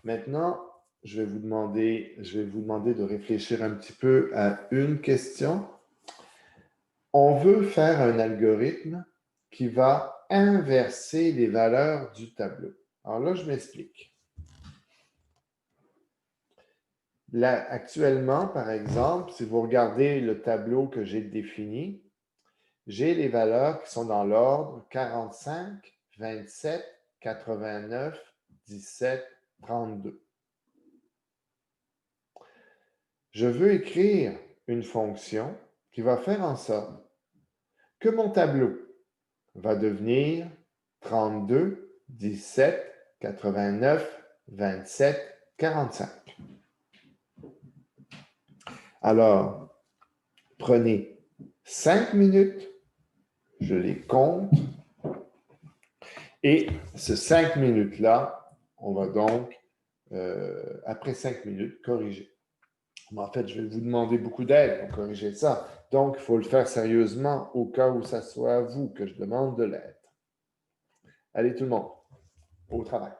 Maintenant, je vais vous demander de réfléchir un petit peu à une question. On veut faire un algorithme qui va inverser les valeurs du tableau. Alors là, je m'explique. Là, actuellement, par exemple, si vous regardez le tableau que j'ai défini, j'ai les valeurs qui sont dans l'ordre 45, 27, 89, 17, 32. Je veux écrire une fonction qui va faire en sorte que mon tableau va devenir 32, 17, 89, 27, 45. Alors, prenez 5 minutes, je les compte, et ces 5 minutes-là, on va donc, après 5 minutes, corriger. Mais en fait, je vais vous demander beaucoup d'aide pour corriger ça. Donc, il faut le faire sérieusement au cas où ça soit à vous que je demande de l'aide. Allez, tout le monde, au travail.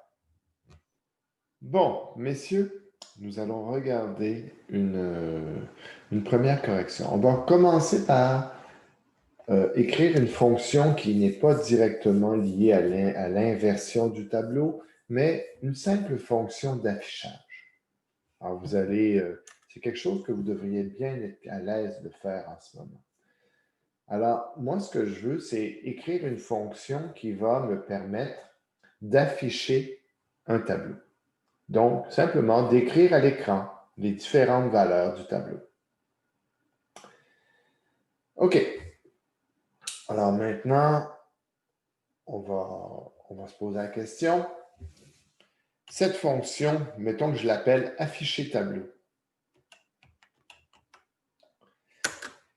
Bon, messieurs, nous allons regarder une première correction. On va commencer par écrire une fonction qui n'est pas directement liée à l'inversion du tableau, mais une simple fonction d'affichage. Alors, c'est quelque chose que vous devriez bien être à l'aise de faire en ce moment. Alors, moi, ce que je veux, c'est écrire une fonction qui va me permettre d'afficher un tableau. Donc, simplement d'écrire à l'écran les différentes valeurs du tableau. OK. Alors maintenant, on va se poser la question. Cette fonction, mettons que je l'appelle afficher tableau.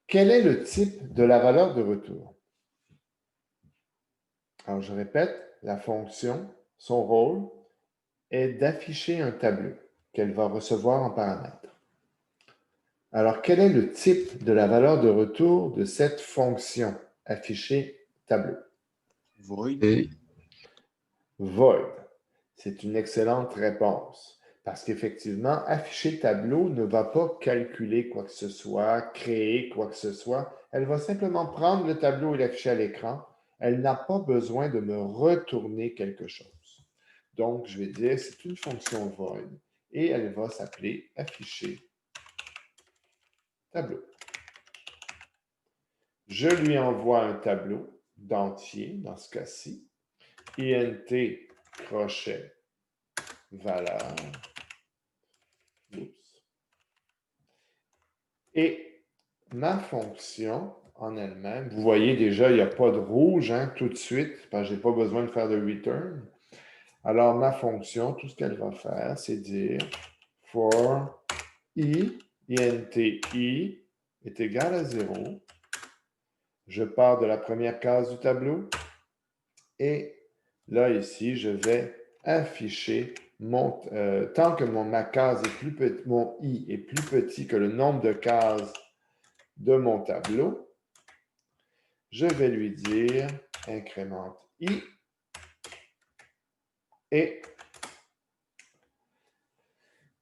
Quel est le type de la valeur de retour? Alors, je répète, la fonction, son rôle est d'afficher un tableau qu'elle va recevoir en paramètre. Alors, quel est le type de la valeur de retour de cette fonction afficher tableau? Void. Void. C'est une excellente réponse. Parce qu'effectivement, afficher tableau ne va pas calculer quoi que ce soit, créer quoi que ce soit. Elle va simplement prendre le tableau et l'afficher à l'écran. Elle n'a pas besoin de me retourner quelque chose. Donc, je vais dire, c'est une fonction void et elle va s'appeler afficher tableau. Je lui envoie un tableau d'entier, dans ce cas-ci, int crochet valeur. Oups. Et ma fonction en elle-même, vous voyez déjà, il n'y a pas de rouge tout de suite, parce que je n'ai pas besoin de faire de return. Alors, ma fonction, tout ce qu'elle va faire, c'est dire for i, int i est égal à 0. Je pars de la première case du tableau et là, ici, je vais afficher tant que ma case est plus petit, mon i est plus petit que le nombre de cases de mon tableau, je vais lui dire incrémente i et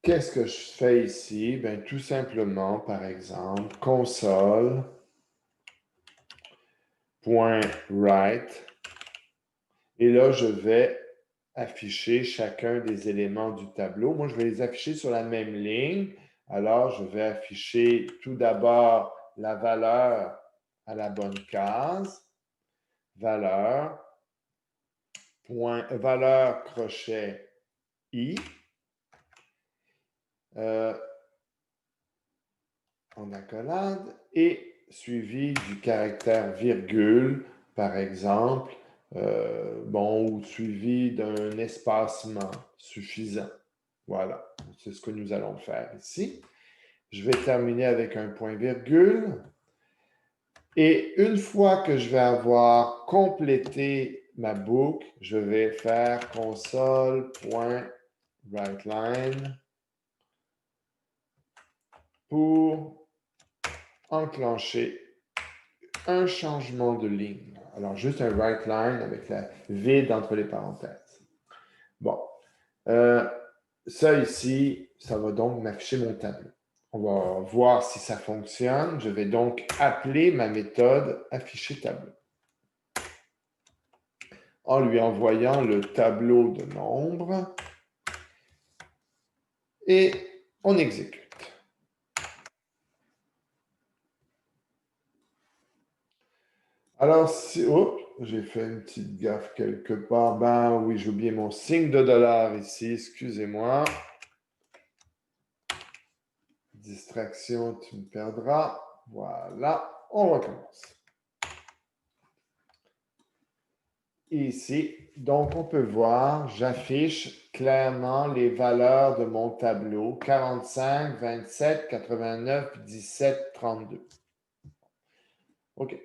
qu'est-ce que je fais ici? Bien, tout simplement, par exemple, console.write et là, je vais afficher chacun des éléments du tableau. Moi, je vais les afficher sur la même ligne. Alors, je vais afficher tout d'abord la valeur à la bonne case, valeur crochet i, en accolade, et suivi du caractère virgule, par exemple, ou suivi d'un espacement suffisant. Voilà, c'est ce que nous allons faire ici. Je vais terminer avec un point-virgule. Et une fois que je vais avoir complété ma boucle, je vais faire console.writeLine pour enclencher un changement de ligne. Alors, juste un writeLine avec la vide entre les parenthèses. Bon. ça ici, ça va donc m'afficher mon tableau. On va voir si ça fonctionne. Je vais donc appeler ma méthode afficher tableau en lui envoyant le tableau de nombres et on exécute. Alors, si... Oups, j'ai fait une petite gaffe quelque part. Ben oui, j'ai oublié mon signe de dollar ici. Excusez-moi. Distraction, tu me perdras. Voilà, on recommence. Ici, donc on peut voir, j'affiche clairement les valeurs de mon tableau, 45, 27, 89, 17, 32. OK.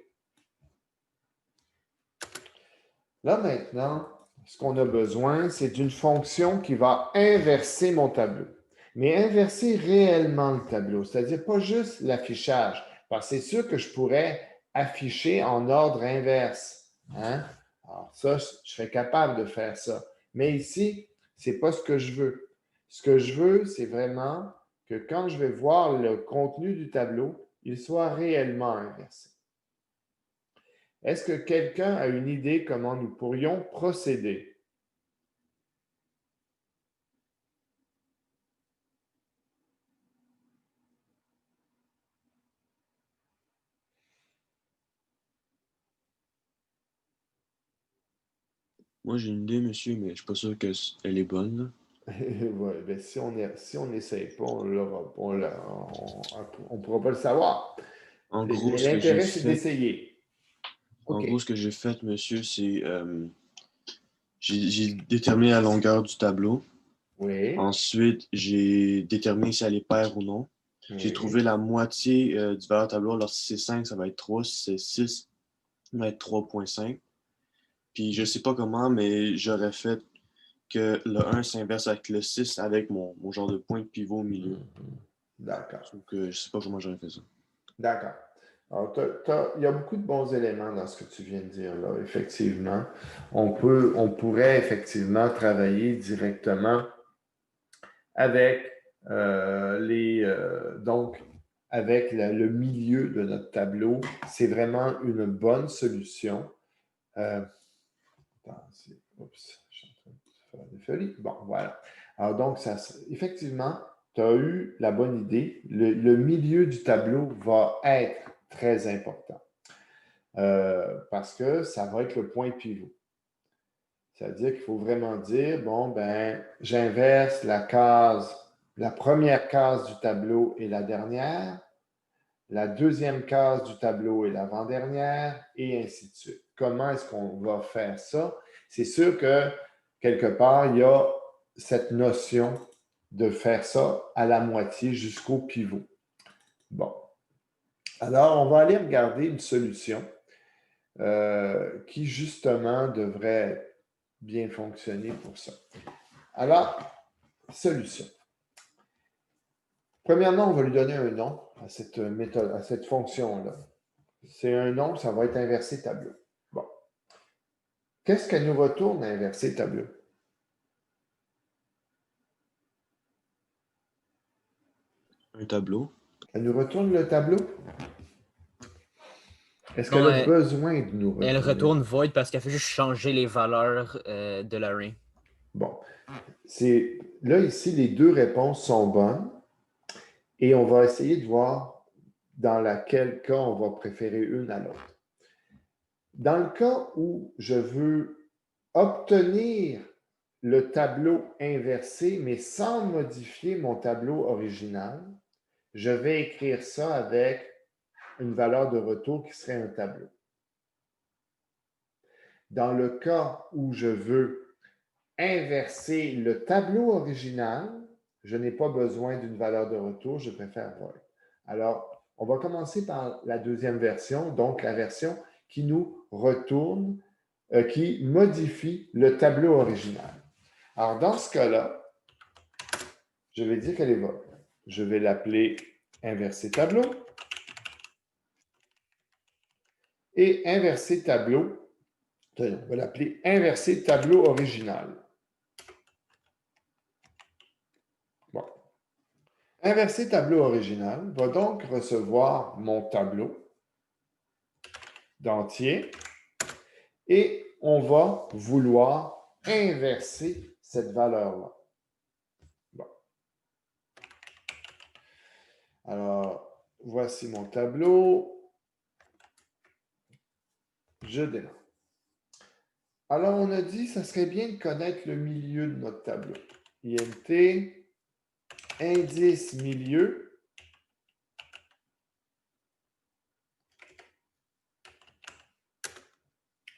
Là maintenant, ce qu'on a besoin, c'est d'une fonction qui va inverser mon tableau. Mais inverser réellement le tableau, c'est-à-dire pas juste l'affichage. Parce que c'est sûr que je pourrais afficher en ordre inverse. Hein? Alors ça, je serais capable de faire ça. Mais ici, ce n'est pas ce que je veux. Ce que je veux, c'est vraiment que quand je vais voir le contenu du tableau, il soit réellement inversé. Est-ce que quelqu'un a une idée comment nous pourrions procéder? Moi, j'ai une idée, monsieur, mais je suis pas sûr qu'elle est bonne, là. Ouais, ben si on n'essaye pas, on ne pourra pas le savoir. En gros, ce que j'ai L'intérêt, c'est fait, d'essayer. en OK. gros, ce que j'ai fait, monsieur, c'est j'ai déterminé la longueur du tableau. Oui. Ensuite, j'ai déterminé si elle est paire ou non. J'ai Oui. trouvé la moitié du valeur tableau. Alors, si c'est 5, ça va être 3. Si c'est 6, ça va être 3,5. Puis, je sais pas comment, mais j'aurais fait que le 1 s'inverse avec le 6 avec mon genre de point de pivot au milieu. D'accord. Donc, je sais pas comment j'aurais fait ça. D'accord. Alors, il y a beaucoup de bons éléments dans ce que tu viens de dire là, effectivement. On pourrait effectivement travailler directement avec donc avec le milieu de notre tableau. C'est vraiment une bonne solution. Attends, oups, je suis en train de faire des folies. Bon, voilà. Alors donc, effectivement, tu as eu la bonne idée. Le milieu du tableau va être très important parce que ça va être le point pivot. C'est-à-dire qu'il faut vraiment dire, bon, ben, j'inverse la première case du tableau et la dernière, la deuxième case du tableau et l'avant-dernière, et ainsi de suite. Comment est-ce qu'on va faire ça? C'est sûr que quelque part, il y a cette notion de faire ça à la moitié jusqu'au pivot. Bon. Alors, on va aller regarder une solution qui, justement, devrait bien fonctionner pour ça. Alors, solution. Premièrement, on va lui donner un nom à cette méthode, à cette fonction-là. C'est un nom, ça va être inversé tableau. Bon. Qu'est-ce qu'elle nous retourne à inverser tableau? Un tableau. Elle nous retourne le tableau? Est-ce qu'elle Non, a besoin de nous elle retourner? retourne void parce qu'elle fait juste changer les valeurs de l'array. Bon. Là, ici, les deux réponses sont bonnes et on va essayer de voir dans quel cas on va préférer une à l'autre. Dans le cas où je veux obtenir le tableau inversé, mais sans modifier mon tableau original, je vais écrire ça avec une valeur de retour qui serait un tableau. Dans le cas où je veux inverser le tableau original, je n'ai pas besoin d'une valeur de retour, je préfère void. Alors, on va commencer par la deuxième version, donc la version qui nous retourne, qui modifie le tableau original. Alors, dans ce cas-là, je vais dire qu'elle est void. Je vais l'appeler inverser tableau. Et inverser tableau, on va l'appeler inverser tableau original. Bon. Inverser tableau original va donc recevoir mon tableau d'entier et on va vouloir inverser cette valeur-là. Bon. Alors, voici mon tableau. Je démarre. Alors, on a dit, ça serait bien de connaître le milieu de notre tableau. INT, indice milieu,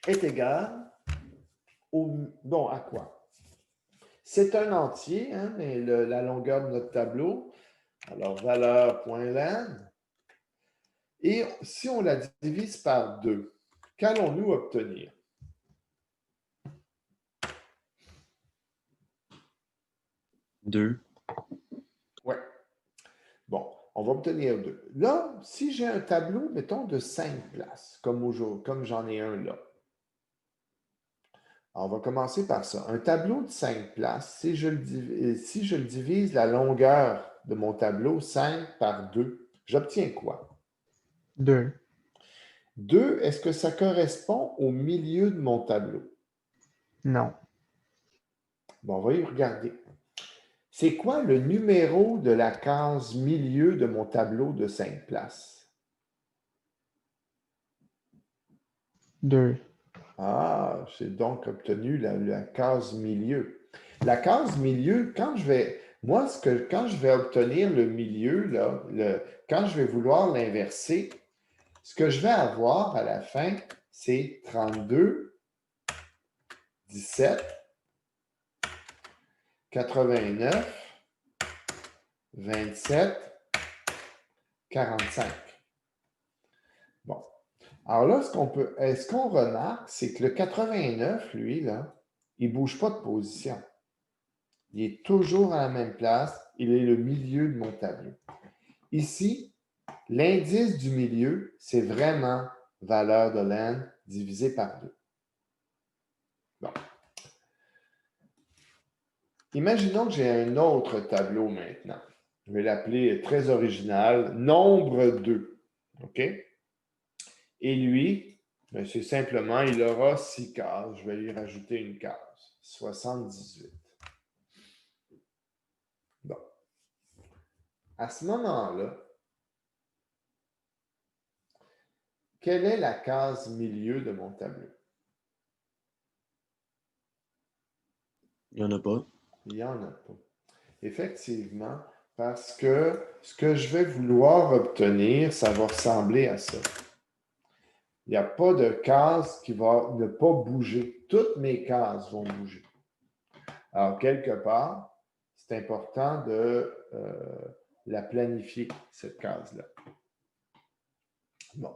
est égal à quoi? C'est un entier, hein, mais la longueur de notre tableau. Alors, valeur.len. Et si on la divise par 2, qu'allons-nous obtenir? Deux. Oui. Bon, on va obtenir 2. Là, si j'ai un tableau, mettons, de 5 places, comme j'en ai un là. Alors, on va commencer par ça. Un tableau de 5 places, si je le divise la longueur de mon tableau, 5 par 2, j'obtiens quoi? 2. 2, est-ce que ça correspond au milieu de mon tableau? Non. Bon, on va y regarder. C'est quoi le numéro de la case milieu de mon tableau de 5 places? 2. Ah, j'ai donc obtenu la case milieu. La case milieu, quand je vais obtenir le milieu, là, quand je vais vouloir l'inverser, ce que je vais avoir à la fin, c'est 32, 17, 89, 27, 45. Bon. Alors là, ce qu'on remarque, c'est que le 89, lui, là, il ne bouge pas de position. Il est toujours à la même place. Il est le milieu de mon tableau. Ici, l'indice du milieu, c'est vraiment valeur de len divisé par 2. Bon. Imaginons que j'ai un autre tableau maintenant. Je vais l'appeler très original, nombre 2. OK? Et lui, ben, c'est simplement, il aura 6 cases. Je vais lui rajouter une case. 78. Bon. À ce moment-là, quelle est la case milieu de mon tableau? Il n'y en a pas. Il n'y en a pas. Effectivement, parce que ce que je vais vouloir obtenir, ça va ressembler à ça. Il n'y a pas de case qui va ne pas bouger. Toutes mes cases vont bouger. Alors, quelque part, c'est important de la planifier, cette case-là. Bon.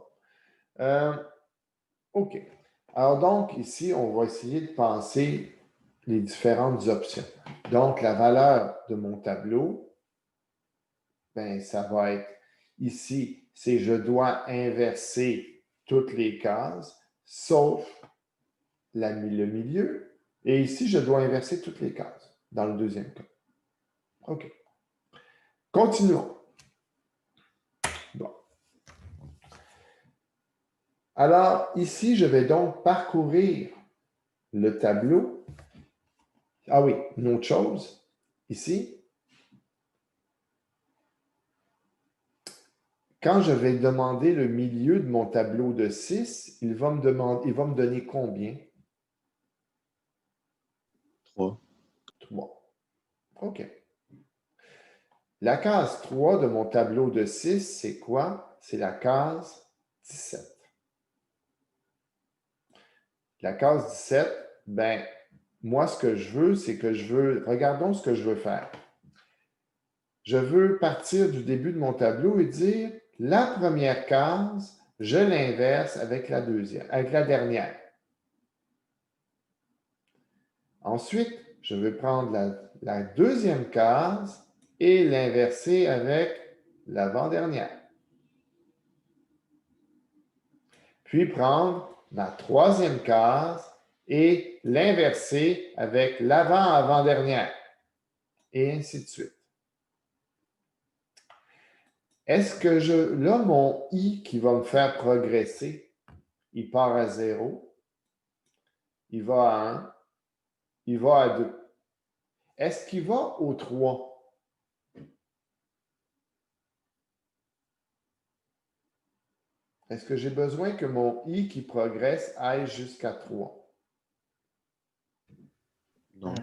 OK. Alors donc, ici, on va essayer de penser les différentes options. Donc, la valeur de mon tableau, ben, ça va être ici, c'est je dois inverser toutes les cases, sauf le milieu. Et ici, je dois inverser toutes les cases, dans le deuxième cas. OK. Continuons. Bon. Alors, ici, je vais donc parcourir le tableau. Ah oui, une autre chose, ici, quand je vais demander le milieu de mon tableau de 6, il va me donner combien? 3. 3. OK. La case 3 de mon tableau de 6, c'est quoi? C'est la case 17. La case 17, ben, moi, ce que je veux, c'est que regardons ce que je veux faire. Je veux partir du début de mon tableau et dire, la première case, je l'inverse avec la dernière. Ensuite, je vais prendre la deuxième case et l'inverser avec l'avant-dernière. Puis prendre ma troisième case et l'inverser avec l'avant-avant-dernière. Et ainsi de suite. Est-ce que là, mon I qui va me faire progresser, il part à 0, il va à 1, il va à 2. Est-ce qu'il va au 3? Est-ce que j'ai besoin que mon I qui progresse aille jusqu'à 3? Non.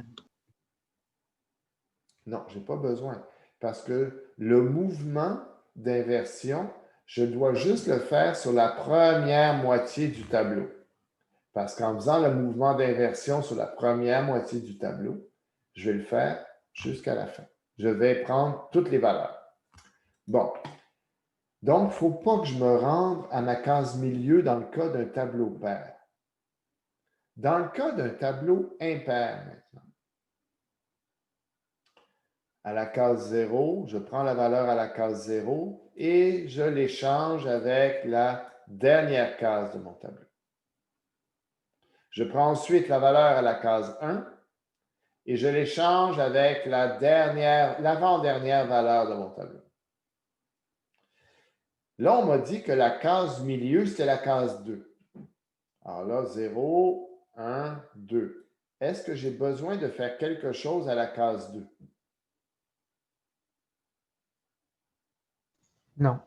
Non, je n'ai pas besoin. Parce que le mouvement d'inversion, je dois juste le faire sur la première moitié du tableau. Parce qu'en faisant le mouvement d'inversion sur la première moitié du tableau, je vais le faire jusqu'à la fin. Je vais prendre toutes les valeurs. Bon. Donc, il ne faut pas que je me rende à ma case milieu dans le cas d'un tableau pair. Dans le cas d'un tableau impair, maintenant, à la case 0, je prends la valeur à la case 0 et je l'échange avec la dernière case de mon tableau. Je prends ensuite la valeur à la case 1 et je l'échange avec l'avant-dernière valeur de mon tableau. Là, on m'a dit que la case milieu, c'était la case 2. Alors là, 0, 1, 2. Est-ce que j'ai besoin de faire quelque chose à la case 2? Non.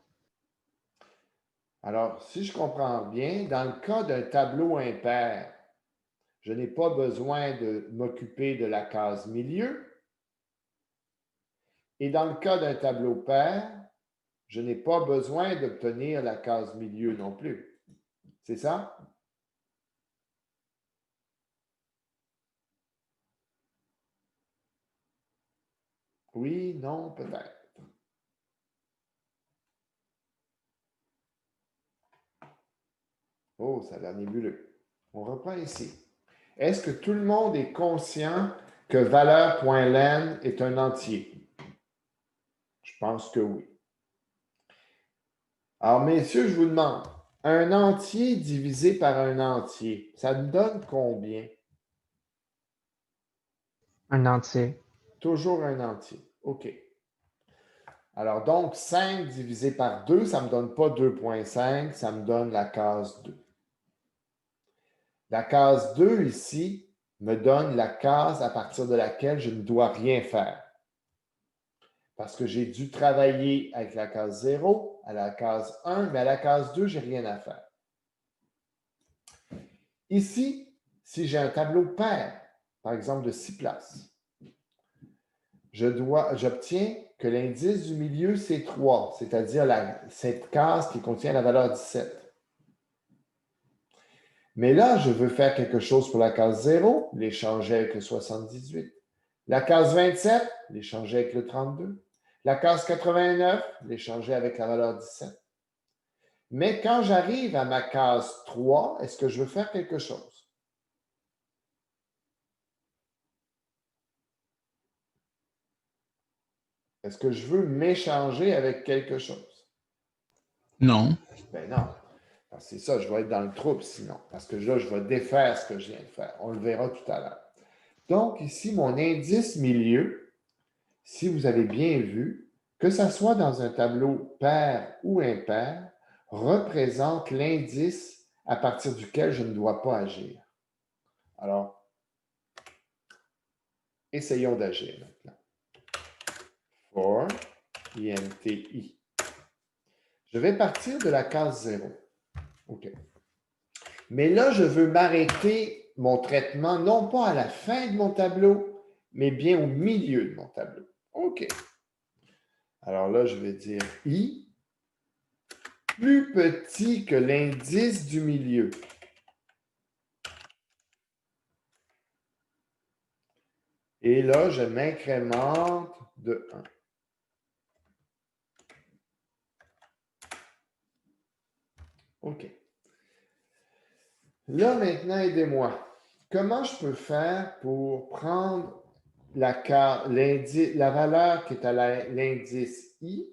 Alors, si je comprends bien, dans le cas d'un tableau impair, je n'ai pas besoin de m'occuper de la case milieu. Et dans le cas d'un tableau pair, je n'ai pas besoin d'obtenir la case milieu non plus. C'est ça? Oui, non, peut-être. Oh, ça a l'air nébuleux. On reprend ici. Est-ce que tout le monde est conscient que valeur.len est un entier? Je pense que oui. Alors, messieurs, je vous demande, un entier divisé par un entier, ça nous donne combien? Un entier. Toujours un entier. OK. Alors, donc, 5 divisé par 2, ça ne me donne pas 2,5, ça me donne la case 2. La case 2 ici me donne la case à partir de laquelle je ne dois rien faire. Parce que j'ai dû travailler avec la case 0, à la case 1, mais à la case 2, je n'ai rien à faire. Ici, si j'ai un tableau pair, par exemple de 6 places, j'obtiens que l'indice du milieu, c'est 3, c'est-à-dire cette case qui contient la valeur 17. Mais là, je veux faire quelque chose pour la case 0, l'échanger avec le 78. La case 27, l'échanger avec le 32. La case 89, l'échanger avec la valeur 17. Mais quand j'arrive à ma case 3, est-ce que je veux faire quelque chose? Est-ce que je veux m'échanger avec quelque chose? Non. Ben non. C'est ça, je vais être dans le trouble sinon. Parce que là, je vais défaire ce que je viens de faire. On le verra tout à l'heure. Donc, ici, mon indice milieu, si vous avez bien vu, que ce soit dans un tableau pair ou impair, représente l'indice à partir duquel je ne dois pas agir. Alors, essayons d'agir maintenant. For INTI. Je vais partir de la case 0. OK. Mais là, je veux m'arrêter mon traitement, non pas à la fin de mon tableau, mais bien au milieu de mon tableau. OK. Alors là, je vais dire I plus petit que l'indice du milieu. Et là, je m'incrémente de 1. OK. Là, maintenant, aidez-moi. Comment je peux faire pour prendre la valeur qui est à l'indice I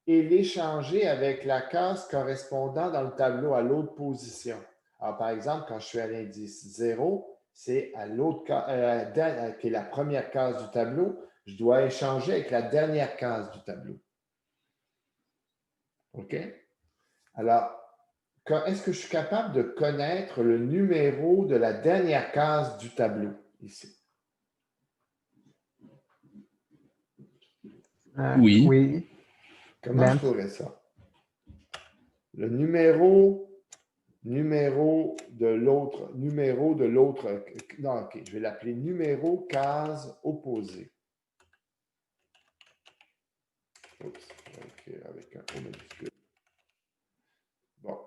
et l'échanger avec la case correspondant dans le tableau à l'autre position? Alors, par exemple, quand je suis à l'indice 0, c'est à l'autre case, qui est la première case du tableau, je dois échanger avec la dernière case du tableau. OK? Alors, est-ce que je suis capable de connaître le numéro de la dernière case du tableau ici? Oui. Oui. Comment je Lance. pourrais ça? Le numéro de l'autre, non, OK, je vais l'appeler numéro case opposée. Oups, je vais écrire avec un O majuscule. Bon.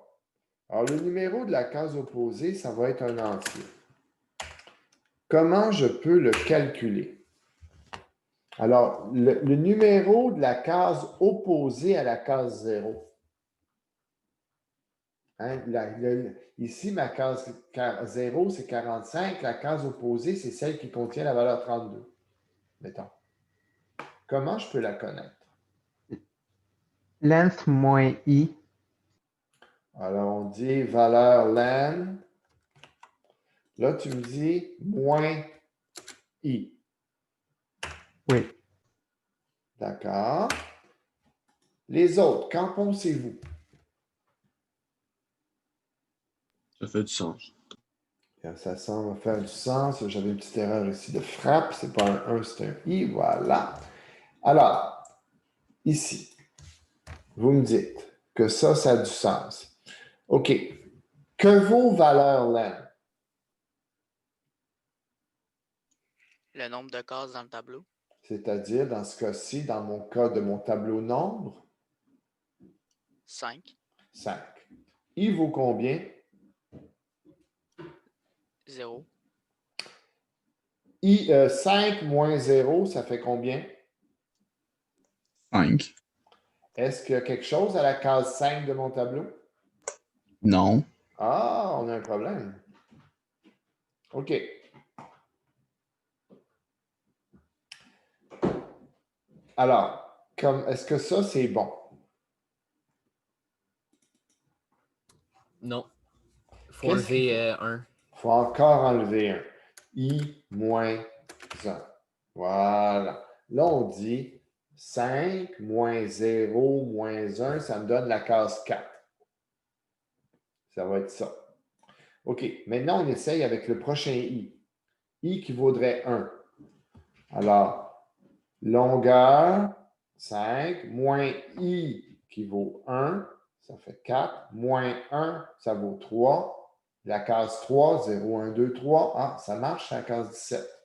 Alors, le numéro de la case opposée, ça va être un entier. Comment je peux le calculer? Alors, le numéro de la case opposée à la case 0. Hein, ici, ma case 0, c'est 45. La case opposée, c'est celle qui contient la valeur 32. Mettons. Comment je peux la connaître? Length moins I. Alors, on dit valeur len. Là, tu me dis moins I. Oui. D'accord. Les autres, qu'en pensez-vous? Ça fait du sens. Ça semble faire du sens. J'avais une petite erreur ici de frappe. Ce n'est pas un 1, c'est un I. Voilà. Alors, ici, vous me dites que ça a du sens. OK. Que vaut valeur len? Le nombre de cases dans le tableau. C'est-à-dire, dans ce cas-ci, dans mon cas de mon tableau nombre, 5. 5. I vaut combien? 0. 5 moins 0, ça fait combien? 5. Est-ce qu'il y a quelque chose à la case 5 de mon tableau? Non. Ah, on a un problème. OK. Alors, est-ce que ça, c'est bon? Non. Il faut Qu'est-ce qu'il enlever 1. Il faut encore enlever un. I moins 1. Voilà. Là, on dit 5 moins 0 moins 1, ça me donne la case 4. Ça va être ça. OK. Maintenant, on essaye avec le prochain I. I qui vaudrait 1. Alors, longueur, 5, moins I qui vaut 1, ça fait 4, moins 1, ça vaut 3. La case 3, 0, 1, 2, 3, ah, ça marche, c'est la case 17.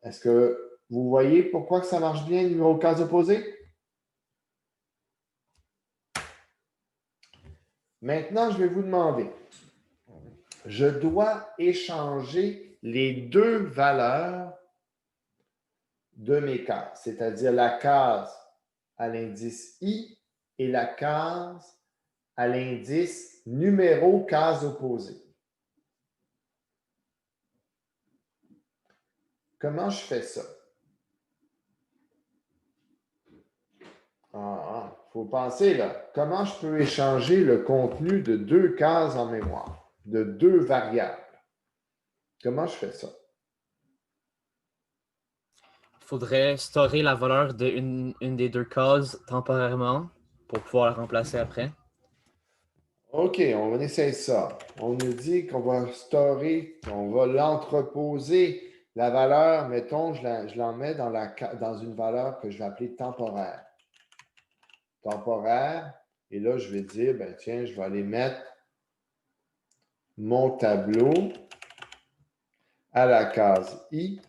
Est-ce que vous voyez pourquoi que ça marche bien, le numéro de case opposée? Maintenant, je vais vous demander, je dois échanger les deux valeurs de mes cases, c'est-à-dire la case à l'indice I et la case à l'indice numéro case opposée. Comment je fais ça? Il faut penser là. Comment je peux échanger le contenu de deux cases en mémoire, de deux variables? Comment je fais ça? Il faudrait storer la valeur d'une des deux cases temporairement pour pouvoir la remplacer après. OK, on essayer ça. On nous dit qu'on va storer, qu'on va l'entreposer. La valeur, mettons, je l'en mets dans une valeur que je vais appeler temporaire. Temporaire. Et là, je vais dire, ben tiens, je vais aller mettre mon tableau à la case I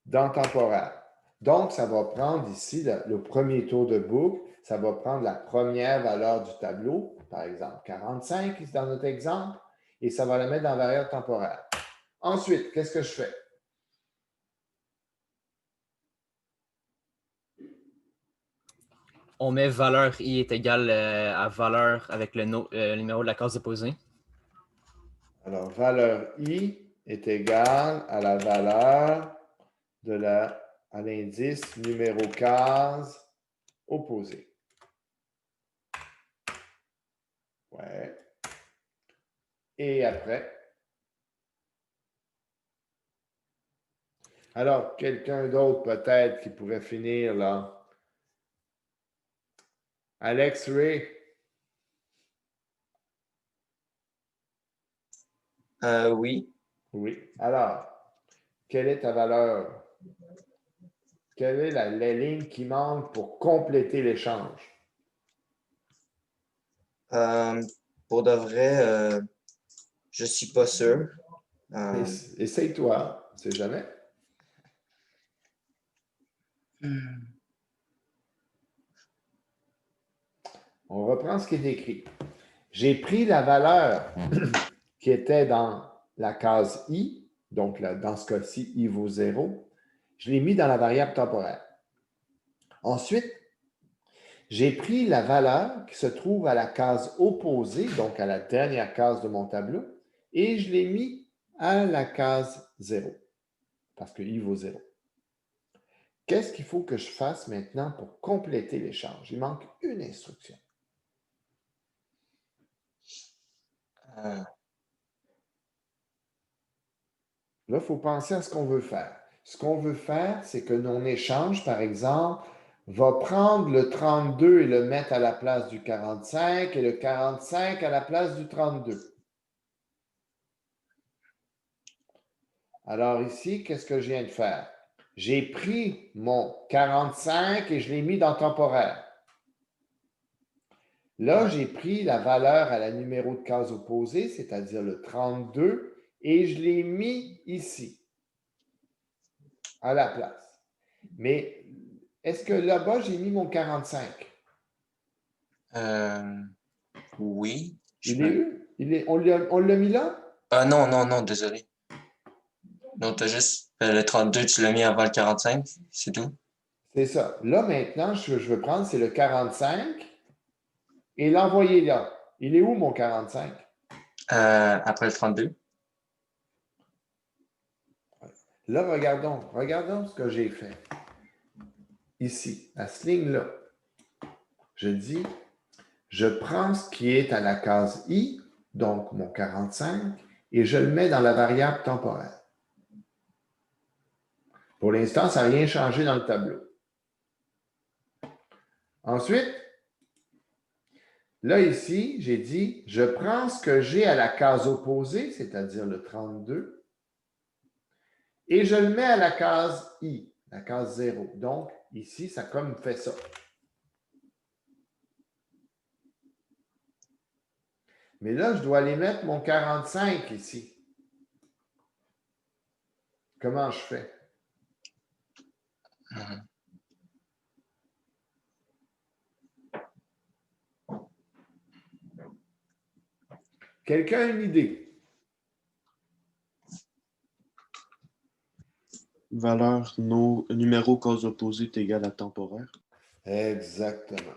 dans temporaire. Donc, ça va prendre ici le premier tour de boucle, ça va prendre la première valeur du tableau, par exemple 45 ici dans notre exemple, et ça va la mettre dans la variable temporaire. Ensuite, qu'est-ce que je fais? On met valeur I est égal à valeur avec le numéro de la case opposée. Alors, valeur I est égale à la valeur à l'indice numéro case opposé. Ouais. Et après? Alors, quelqu'un d'autre peut-être qui pourrait finir là. Alex Ray. Oui. Oui. Alors, quelle est ta valeur? Quelle est la ligne qui manque pour compléter l'échange? Pour de vrai, je suis pas sûr. Essaye-toi, on ne sait jamais. On reprend ce qui est écrit. J'ai pris la valeur qui était dans la case I, donc là, dans ce cas-ci, I vaut 0. Je l'ai mis dans la variable temporaire. Ensuite, j'ai pris la valeur qui se trouve à la case opposée, donc à la dernière case de mon tableau, et je l'ai mis à la case 0, parce que I vaut 0. Qu'est-ce qu'il faut que je fasse maintenant pour compléter l'échange? Il manque une instruction. Là, il faut penser à ce qu'on veut faire. Ce qu'on veut faire, c'est que mon échange, par exemple, va prendre le 32 et le mettre à la place du 45 et le 45 à la place du 32. Alors ici, qu'est-ce que je viens de faire? J'ai pris mon 45 et je l'ai mis dans temporaire. Là, j'ai pris la valeur à la numéro de case opposée, c'est-à-dire le 32, et je l'ai mis ici, à la place. Mais est-ce que là-bas, j'ai mis mon 45? Oui. Il est où? On l'a mis là? Ah non, non, non, désolé. Non, t'as juste le 32, tu l'as mis avant le 45, c'est tout. C'est ça. Là, maintenant, ce que je veux prendre, c'est le 45 et l'envoyer là. Il est où mon 45? Après le 32. Là, regardons ce que j'ai fait. Ici, à cette ligne-là, je dis, je prends ce qui est à la case I, donc mon 45, et je le mets dans la variable temporaire. Pour l'instant, ça n'a rien changé dans le tableau. Ensuite, là, ici, j'ai dit, je prends ce que j'ai à la case opposée, c'est-à-dire le 32, et je le mets à la case I, la case 0. Donc, ici, ça comme fait ça. Mais là, je dois aller mettre mon 45 ici. Comment je fais? Quelqu'un a une idée? Valeur numéro cause opposée est égal à temporaire. Exactement.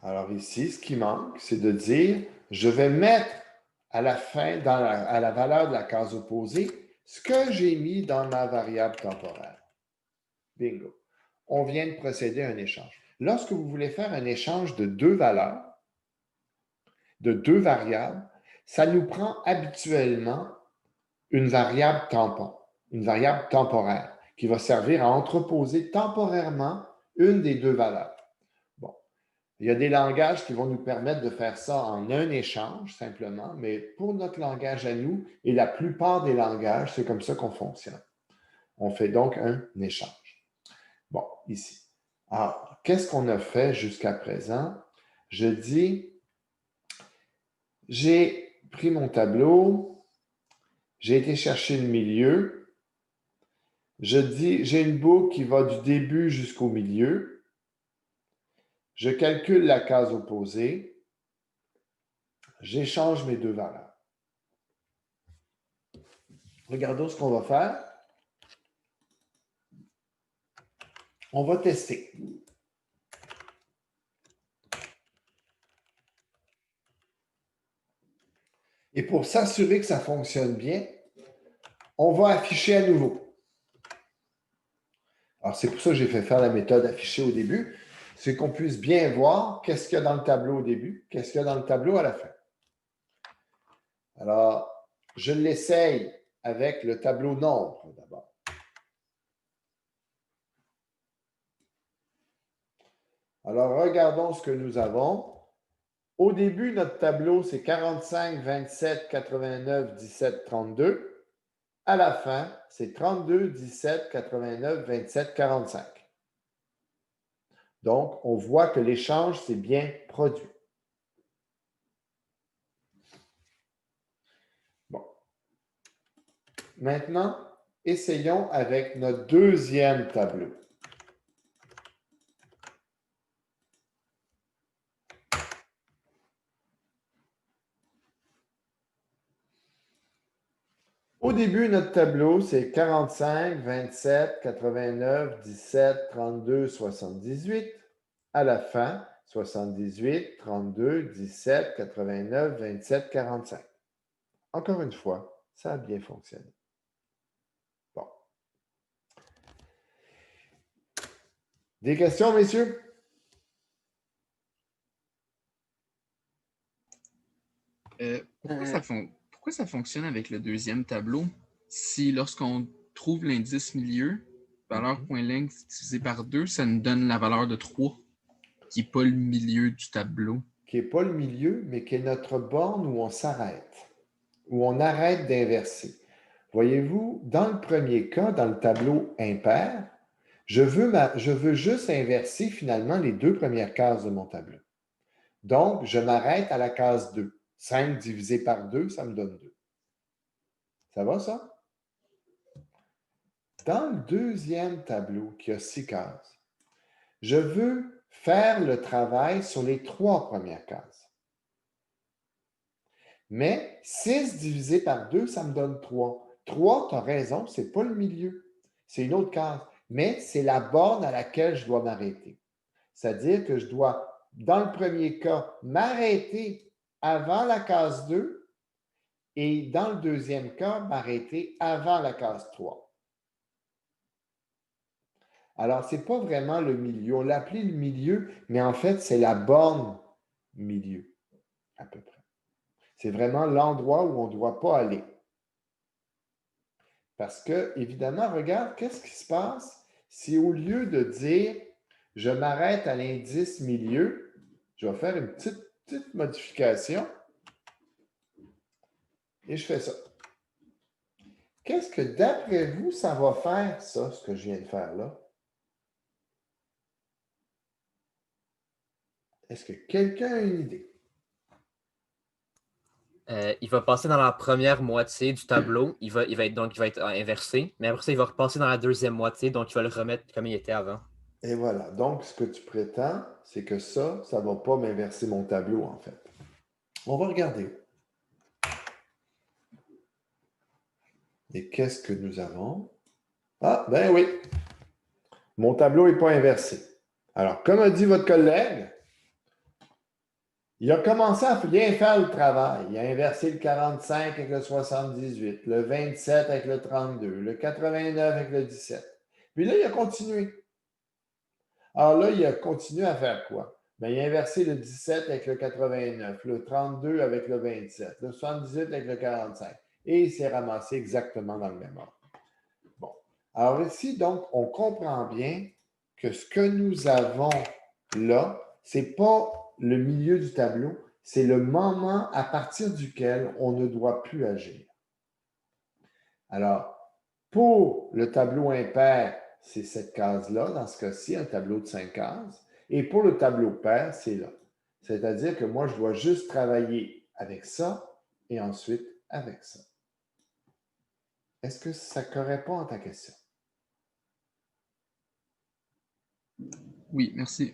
Alors ici, ce qui manque, c'est de dire, je vais mettre à la fin, à la valeur de la case opposée, ce que j'ai mis dans ma variable temporaire. Bingo. On vient de procéder à un échange. Lorsque vous voulez faire un échange de deux valeurs, de deux variables, ça nous prend habituellement une variable tampon, une variable temporaire, qui va servir à entreposer temporairement une des deux valeurs. Bon, il y a des langages qui vont nous permettre de faire ça en un échange, simplement, mais pour notre langage à nous, et la plupart des langages, c'est comme ça qu'on fonctionne. On fait donc un échange. Bon, ici. Alors, qu'est-ce qu'on a fait jusqu'à présent? Je dis, j'ai pris mon tableau, j'ai été chercher le milieu, je dis, j'ai une boucle qui va du début jusqu'au milieu, je calcule la case opposée, j'échange mes deux valeurs. Regardons ce qu'on va faire. On va tester. Et pour s'assurer que ça fonctionne bien, on va afficher à nouveau. Alors, c'est pour ça que j'ai fait faire la méthode afficher au début, c'est qu'on puisse bien voir qu'est-ce qu'il y a dans le tableau au début, qu'est-ce qu'il y a dans le tableau à la fin. Alors, je l'essaye avec le tableau nombre d'abord. Alors, regardons ce que nous avons. Au début, notre tableau, c'est 45, 27, 89, 17, 32. À la fin, c'est 32, 17, 89, 27, 45. Donc, on voit que l'échange s'est bien produit. Bon. Maintenant, essayons avec notre deuxième tableau. Au début, notre tableau, c'est 45, 27, 89, 17, 32, 78. À la fin, 78, 32, 17, 89, 27, 45. Encore une fois, ça a bien fonctionné. Bon. Des questions, messieurs? Pourquoi ça fonctionne avec le deuxième tableau si lorsqu'on trouve l'indice milieu, valeur point length divisé par 2, ça nous donne la valeur de 3, qui n'est pas le milieu du tableau. Qui n'est pas le milieu, mais qui est notre borne où on s'arrête, où on arrête d'inverser. Voyez-vous, dans le premier cas, dans le tableau impair, je veux juste inverser finalement les deux premières cases de mon tableau. Donc, je m'arrête à la case 2. 5 divisé par 2, ça me donne 2. Ça va, ça? Dans le deuxième tableau, qui a 6 cases, je veux faire le travail sur les 3 premières cases. Mais 6 divisé par 2, ça me donne 3. 3, tu as raison, ce n'est pas le milieu. C'est une autre case. Mais c'est la borne à laquelle je dois m'arrêter. C'est-à-dire que je dois, dans le premier cas, m'arrêter avant la case 2 et dans le deuxième cas, m'arrêter avant la case 3. Alors, ce n'est pas vraiment le milieu. On l'appelait le milieu, mais en fait, c'est la borne milieu, à peu près. C'est vraiment l'endroit où on ne doit pas aller. Parce que, évidemment, regarde, qu'est-ce qui se passe si au lieu de dire « je m'arrête à l'indice milieu », je vais faire une petite modification et je fais ça. Qu'est-ce que, d'après vous, ça va faire, ça, ce que je viens de faire là? Est-ce que quelqu'un a une idée? Il va passer dans la première moitié du tableau. Il va être inversé. Mais après ça, il va repasser dans la deuxième moitié. Donc, il va le remettre comme il était avant. Et voilà. Donc, ce que tu prétends, c'est que ça ne va pas m'inverser mon tableau, en fait. On va regarder. Et qu'est-ce que nous avons? Ah, ben oui. Mon tableau n'est pas inversé. Alors, comme a dit votre collègue, il a commencé à bien faire le travail. Il a inversé le 45 avec le 78, le 27 avec le 32, le 89 avec le 17. Puis là, il a continué. Alors là, il a continué à faire quoi? Bien, il a inversé le 17 avec le 89, le 32 avec le 27, le 78 avec le 45. Et il s'est ramassé exactement dans le même ordre. Bon. Alors ici, donc, on comprend bien que ce que nous avons là, ce n'est pas le milieu du tableau, c'est le moment à partir duquel on ne doit plus agir. Alors, pour le tableau impair, c'est cette case-là, dans ce cas-ci, un tableau de 5 cases. Et pour le tableau pair, c'est là. C'est-à-dire que moi, je dois juste travailler avec ça et ensuite avec ça. Est-ce que ça correspond à ta question? Oui, merci.